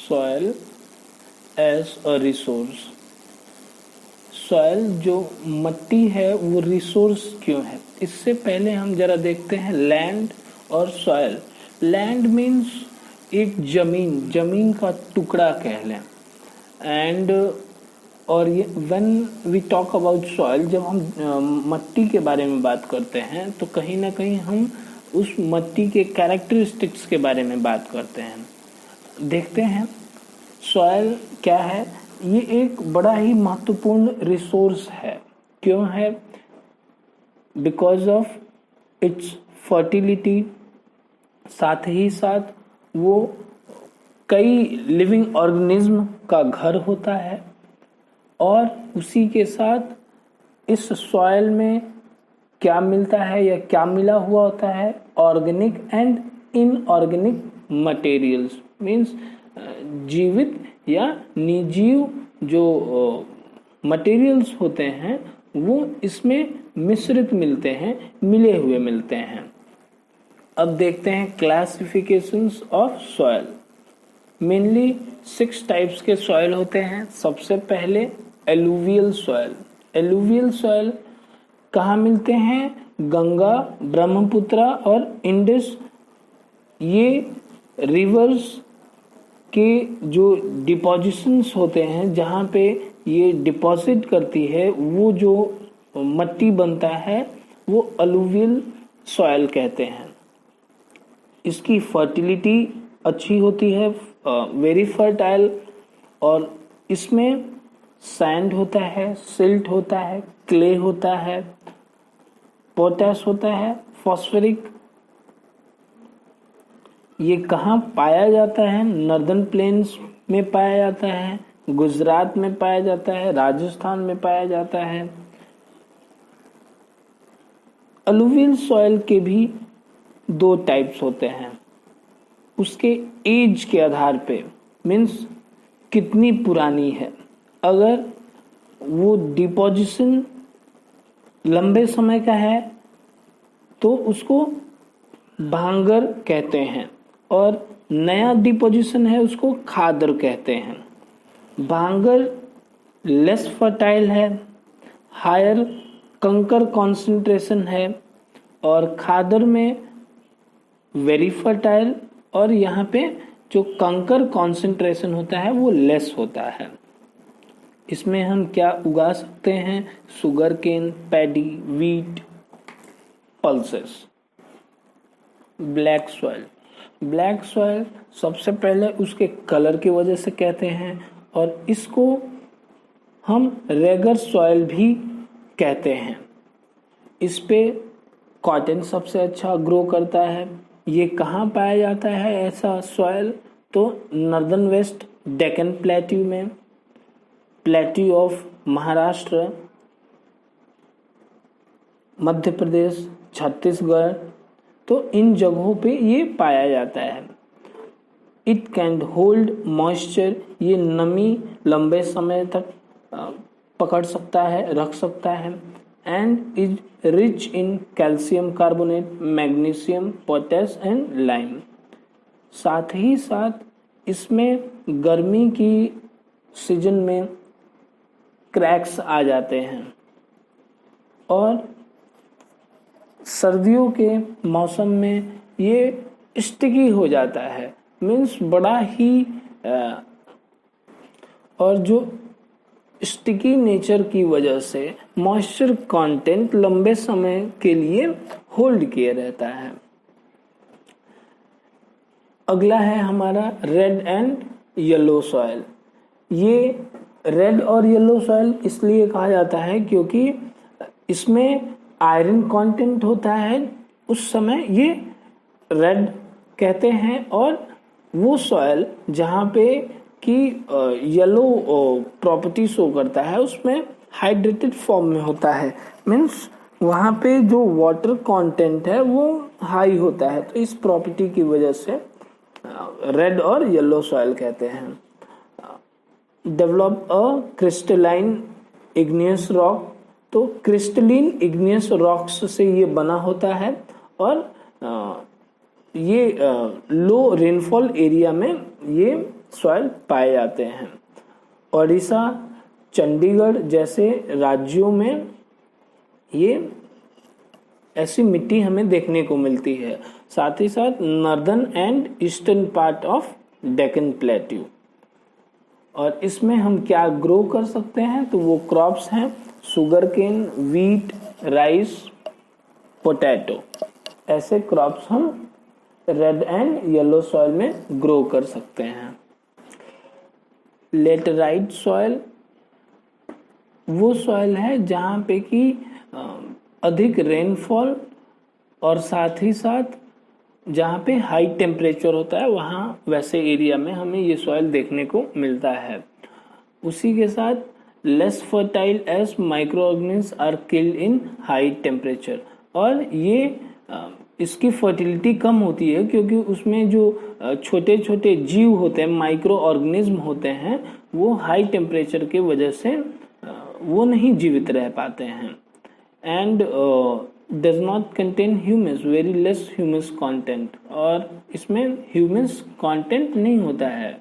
Soil as a resource. Soil जो मट्टी है वो रिसोर्स क्यों है, इससे पहले हम जरा देखते हैं लैंड और सॉयल। लैंड मीन्स एक जमीन का टुकड़ा कह लें। एंड और ये when we talk about soil, जब हम मट्टी के बारे में बात करते हैं तो कहीं ना कहीं हम उस मट्टी के कैरेक्टरिस्टिक्स के बारे में बात करते हैं। देखते हैं सॉइल क्या है। ये एक बड़ा ही महत्वपूर्ण रिसोर्स है। क्यों है? बिकॉज ऑफ इट्स फर्टिलिटी, साथ ही साथ वो कई लिविंग ऑर्गेनिज्म का घर होता है, और उसी के साथ इस सॉइल में क्या मिलता है या क्या मिला हुआ होता है, organic and inorganic materials. Means जीवित या निर्जीव जो मटेरियल्स होते हैं वो इसमें मिश्रित मिलते हैं, मिले हुए मिलते हैं। अब देखते हैं classifications of soil. Mainly 6 types के सॉइल होते हैं। सबसे पहले एलुवियल सॉइल। एलुवियल सॉइल कहाँ मिलते हैं? गंगा, ब्रह्मपुत्र और इंडस, ये रिवर्स के जो डिपोजिशंस होते हैं, जहाँ पे ये डिपॉजिट करती है, वो जो मट्टी बनता है वो अलुवियल सॉइल कहते हैं। इसकी फर्टिलिटी अच्छी होती है, वेरी फर्टाइल, और इसमें सैंड होता है, सिल्ट होता है, क्ले होता है, पोटैश होता है, फॉस्फोरिक। ये कहाँ पाया जाता है? नॉर्दर्न प्लेन्स में पाया जाता है, गुजरात में पाया जाता है, राजस्थान में पाया जाता है। अलुवियल सॉइल के भी 2 टाइप्स होते हैं, उसके एज के आधार पे, मीन्स कितनी पुरानी है। अगर वो डिपोजिशन लंबे समय का है तो उसको भांगर कहते हैं, और नया डिपोजिशन है उसको खादर कहते हैं। भांगर लेस फर्टाइल है, हायर कंकर कॉन्सेंट्रेशन है, और खादर में वेरी फर्टाइल, और यहाँ पे जो कंकर कॉन्सेंट्रेशन होता है वो लेस होता है। इसमें हम क्या उगा सकते हैं? Sugar cane, paddy, wheat, pulses. Black soil. Black soil सबसे पहले उसके कलर की वजह से कहते हैं, और इसको हम रेगर सॉइल भी कहते हैं। इस पे कॉटन सबसे अच्छा ग्रो करता है। ये कहाँ पाया जाता है ऐसा सॉइल? तो नॉर्दर्न वेस्ट डेक्कन प्लेट्यू में, प्लेट्यू ऑफ महाराष्ट्र, मध्य प्रदेश, छत्तीसगढ़, तो इन जगहों पे ये पाया जाता है। इट कैन होल्ड मॉइस्चर, ये नमी लंबे समय तक पकड़ सकता है, रख सकता है। And is rich in calcium carbonate, magnesium, potash and lime. साथ ही साथ इसमें गर्मी की सीजन में क्रैक्स आ जाते हैं, और सर्दियों के मौसम में ये स्टिकी हो जाता है। मीन्स बड़ा ही और जो स्टिकी नेचर की वजह से मॉइस्चर कंटेंट लंबे समय के लिए होल्ड किए रहता है। अगला है हमारा रेड एंड येलो सॉइल। ये रेड और येलो सॉइल इसलिए कहा जाता है क्योंकि इसमें आयरन कंटेंट होता है, उस समय ये रेड कहते हैं। और वो सॉइल जहाँ पे कि येलो प्रॉपर्टी शो करता है उसमें हाइड्रेटेड फॉर्म में होता है। मीन्स वहाँ पे जो वाटर कंटेंट है वो हाई होता है, तो इस प्रॉपर्टी की वजह से रेड और येलो सॉइल कहते हैं। Develop a crystalline igneous rock, तो क्रिस्टलिन इग्नियस रॉक्स से ये बना होता है, और ये लो रेनफॉल एरिया में ये सॉइल पाए जाते हैं। ओडिशा, चंडीगढ़ जैसे राज्यों में ये ऐसी मिट्टी हमें देखने को मिलती है। साथ ही साथ northern and eastern part of Deccan plateau. और इसमें हम क्या ग्रो कर सकते हैं, तो वो क्रॉप्स हैं sugar cane, wheat, rice, potato. ऐसे क्रॉप्स हम रेड एंड येलो सॉइल में ग्रो कर सकते हैं। लेटराइट सॉइल वो सॉइल है जहाँ पे कि अधिक रेनफॉल और साथ ही साथ जहाँ पे हाई टेम्परेचर होता है, वहाँ वैसे एरिया में हमें ये सॉइल देखने को मिलता है। उसी के साथ less fertile as microorganism are killed in high temperature. और ये इसकी फर्टिलिटी कम होती है क्योंकि उसमें जो छोटे छोटे जीव होते हैं, माइक्रो ऑर्गेनिज्म होते हैं, वो हाई टेम्परेचर के वजह से वो नहीं जीवित रह पाते हैं। And does not contain humus, very less humus content. और इसमें ह्यूमस कंटेंट नहीं होता है,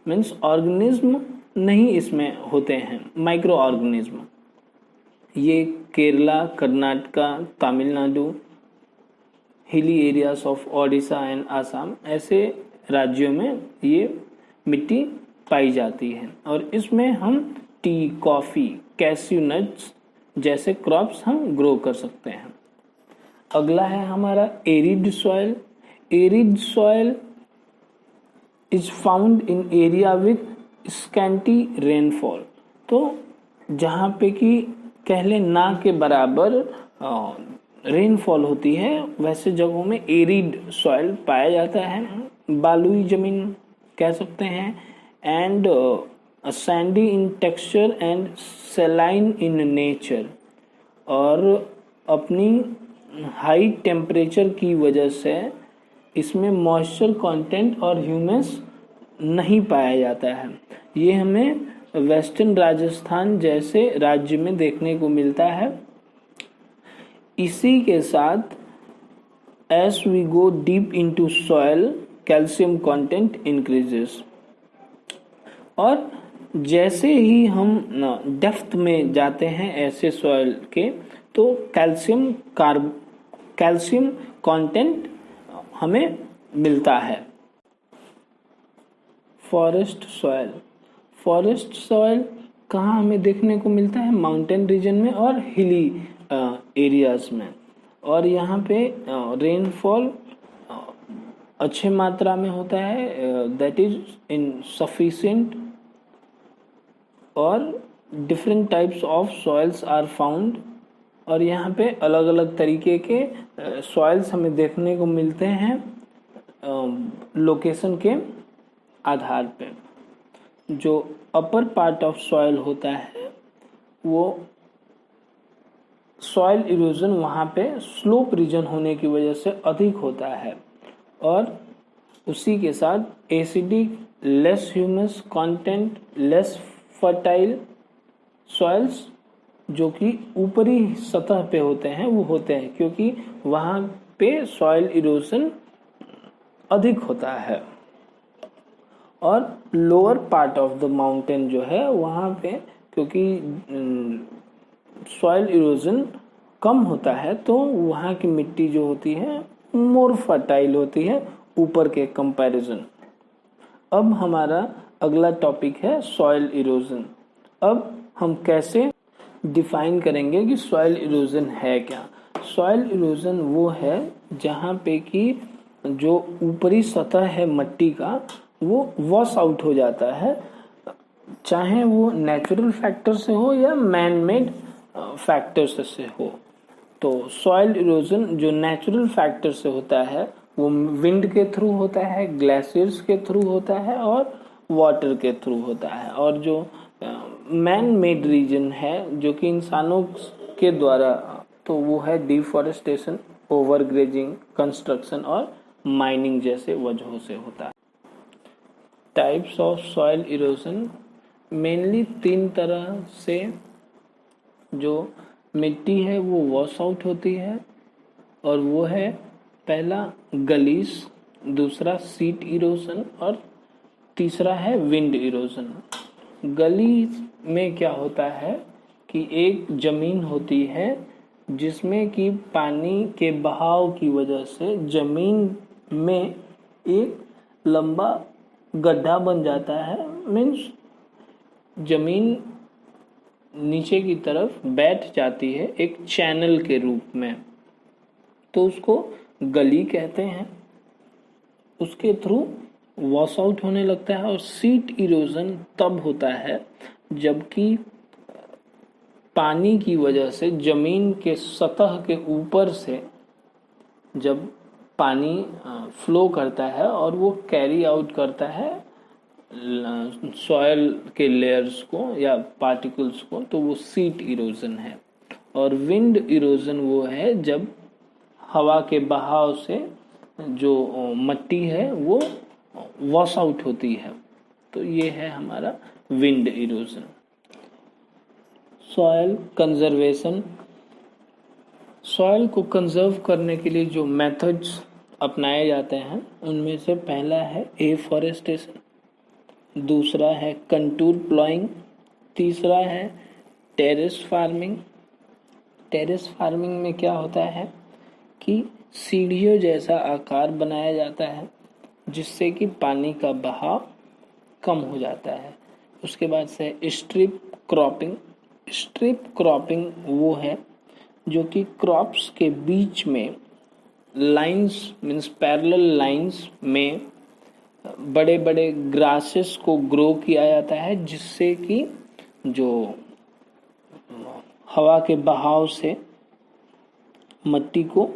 मीन्स ऑर्गेनिज्म नहीं इसमें होते हैं, माइक्रो ऑर्गेनिज्म। ये Kerala, Karnataka, Tamil Nadu, hilly areas of Odisha and Assam ऐसे राज्यों में ये मिट्टी पाई जाती है। और इसमें हम टी, कॉफ़ी, कैश्यू नट्स जैसे क्रॉप्स हम ग्रो कर सकते हैं। अगला है हमारा arid soil. Arid soil is found in area with scanty rainfall. तो जहाँ पे कि कहले ना के बराबर रेनफॉल होती है, वैसे जगहों में एरिड सॉइल पाया जाता है। बालुई जमीन कह सकते हैं। And Sandy in texture and सेलाइन in nature. और अपनी हाई टेम्परेचर की वजह से इसमें मॉइस्चर कंटेंट और ह्यूमस नहीं पाया जाता है। ये हमें वेस्टर्न राजस्थान जैसे राज्य में देखने को मिलता है। इसी के साथ as we go deep into soil, calcium content increases. और जैसे ही हम डेप्थ में जाते हैं ऐसे सॉइल के, तो कैल्शियम कंटेंट हमें मिलता है। Forest soil. फॉरेस्ट सॉइल कहाँ हमें देखने को मिलता है, माउंटेन रीजन में और हिली एरियाज में। और यहाँ पे रेनफॉल अच्छे मात्रा में होता है, दैट इज इन सफिशिएंट। और different types of soils are found. और यहाँ पे अलग अलग तरीके के सॉइल्स हमें देखने को मिलते हैं लोकेशन के आधार पे। जो अपर पार्ट ऑफ सॉइल होता है, वो सॉइल इरोजन वहाँ पे स्लोप रीजन होने की वजह से अधिक होता है। और उसी के साथ acidic, less humus content, less fertile soils जो कि ऊपरी सतह पे होते हैं, वो होते हैं क्योंकि वहाँ पे सॉइल इरोजन अधिक होता है। और lower part of the mountain जो है, वहाँ पे क्योंकि सॉइल इरोजन कम होता है, तो वहाँ की मिट्टी जो होती है मोर फर्टाइल होती है ऊपर के कंपैरिजन। अब हमारा अगला टॉपिक है सॉइल इरोजन। अब हम कैसे डिफाइन करेंगे कि सॉइल इरोजन है क्या। सॉइल इरोजन वो है जहाँ पे कि जो ऊपरी सतह है मिट्टी का, वो वॉश आउट हो जाता है, चाहे वो नेचुरल फैक्टर से हो या मैन मेड फैक्टर से हो। तो सॉइल इरोजन जो नेचुरल फैक्टर से होता है, वो विंड के थ्रू होता है, ग्लेशियर्स के थ्रू होता है और वाटर के थ्रू होता है। और जो मैन मेड रीजन है जो कि इंसानों के द्वारा, तो वो है डिफॉरेस्टेशन, ओवरग्रेजिंग, कंस्ट्रक्शन और माइनिंग जैसे वजहों से होता है। Types of soil erosion mainly 3 तरह से जो मिट्टी है वो वॉश आउट होती है, और वो है पहला गलीस, दूसरा सीट इरोजन और तीसरा है विंड इरोजन। गली में क्या होता है कि एक जमीन होती है जिसमें कि पानी के बहाव की वजह से जमीन में एक लंबा गड्ढा बन जाता है, मीन्स जमीन नीचे की तरफ बैठ जाती है एक चैनल के रूप में, तो उसको गली कहते हैं। उसके थ्रू वॉश आउट होने लगता है। और सीट इरोजन तब होता है जबकि पानी की वजह से जमीन के सतह के ऊपर से जब पानी फ्लो करता है और वो कैरी आउट करता है सॉयल के लेयर्स को या पार्टिकल्स को, तो वो सीट इरोजन है। और विंड इरोजन वो है जब हवा के बहाव से जो मट्टी है वो वॉश आउट होती है, तो ये है हमारा wind erosion. Soil conservation. Soil को कंजर्व करने के लिए जो मेथड्स अपनाए जाते हैं उनमें से पहला है एफॉरेस्टेशन, दूसरा है कंटूर प्लॉइंग, तीसरा है टेरेस फार्मिंग। टेरेस फार्मिंग में क्या होता है कि सीढ़ियों जैसा आकार बनाया जाता है जिससे कि पानी का बहाव कम हो जाता है। उसके बाद से स्ट्रिप क्रॉपिंग। स्ट्रिप क्रॉपिंग वो है जो कि क्रॉप्स के बीच में लाइंस मीन्स पैरेलल लाइंस में बड़े बड़े ग्रासेस को ग्रो किया जाता है जिससे कि जो हवा के बहाव से मट्टी को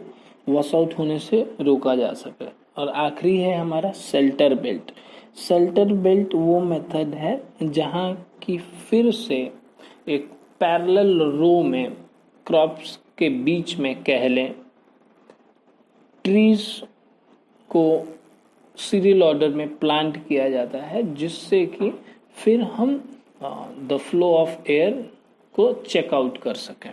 वॉश आउट होने से रोका जा सके। और आखिरी है हमारा शेल्टर बेल्ट। शेल्टर बेल्ट वो मेथड है जहाँ की फिर से एक पैरेलल रो में क्रॉप्स के बीच में कह लें ट्रीज को सीरियल ऑर्डर में प्लांट किया जाता है जिससे कि फिर हम द फ्लो ऑफ एयर को चेक आउट कर सकें।